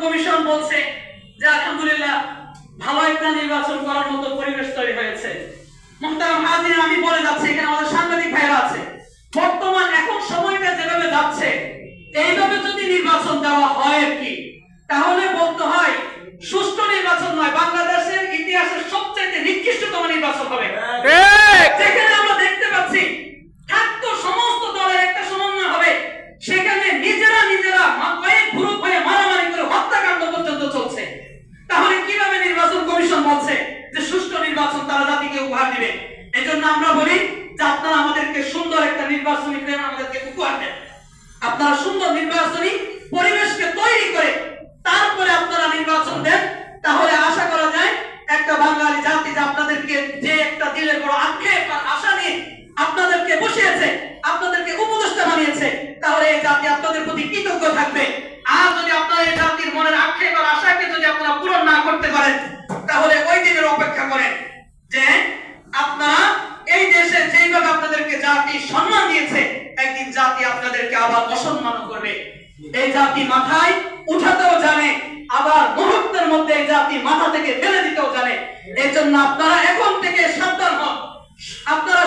Commission বলছে যে আলহামদুলিল্লাহ ভালো একটা নির্বাচন করার মতো পরিবেশ তৈরি হয়েছে। মুহতারাম হাজির, আমি বলে যাচ্ছি, এখানে আমাদের সাংবাদিক ভাইরা আছে, বর্তমান এখন সময়টা যেভাবে যাচ্ছে এইভাবে যদি নির্বাচন দেওয়া হয় কি, তাহলে বলতে হয় সুষ্ঠু নির্বাচন নয়, বাংলাদেশের ইতিহাসের সবচেয়ে নিকৃষ্টতম নির্বাচন হবে। যেখানে আমরা দেখতে পাচ্ছি থাকতো সমস্ত দলের একটা সমন্বয় হবে, সেখানে নিজেরা কয়েক গ্রুপ হয়ে মারামারি করে হত্যাকাণ্ড পর্যন্ত চলছে। তাহলে কিভাবে নির্বাচন কমিশন বলছে যে সুষ্ঠু নির্বাচন তারা জাতিকে উপহার দিবে? এই জন্য আমরা বলি যে আপনারা আমাদেরকে সুন্দর একটা নির্বাচনী প্রেম আমাদেরকে উপহার দেন। আপনারা সুন্দর নির্বাচনী পরিবেশকে তৈরি করে তারপরে আপনারা নির্বাচন দেন, তাহলে আশা করা যায় একটা বাঙালি জাতি যে আপনাদেরকে যে একটা দিলের বড় আক্ষেপ আর আশা নিয়ে আপনাদেরকে বসিয়েছে, আপনাদেরকে উপদেষ্টা বানিয়েছে, তাহলে এই জাতি আপনাদের প্রতি কৃতজ্ঞ থাকবে। আর যদি আপনারা এই জাতির মনের আক্ষেপ আর আশাকে যদি আপনারা পূরণ না করতে পারেন, তাহলে ওই দিনের অপেক্ষা করেন যে আপনারা এই দেশে যেইভাবে আপনাদেরকে জাতি সম্মান দিয়েছে, একদিন জাতি আপনাদেরকে আবার অসম্মান করবে। এই জাতি মাথায় উঠাতেও জানে, আবার মুহূর্তের মধ্যে এই জাতি মাথা থেকে ফেলে দিতেও জানে। এই জন্য আপনারা এখন থেকে সাবধান হন, আপনারা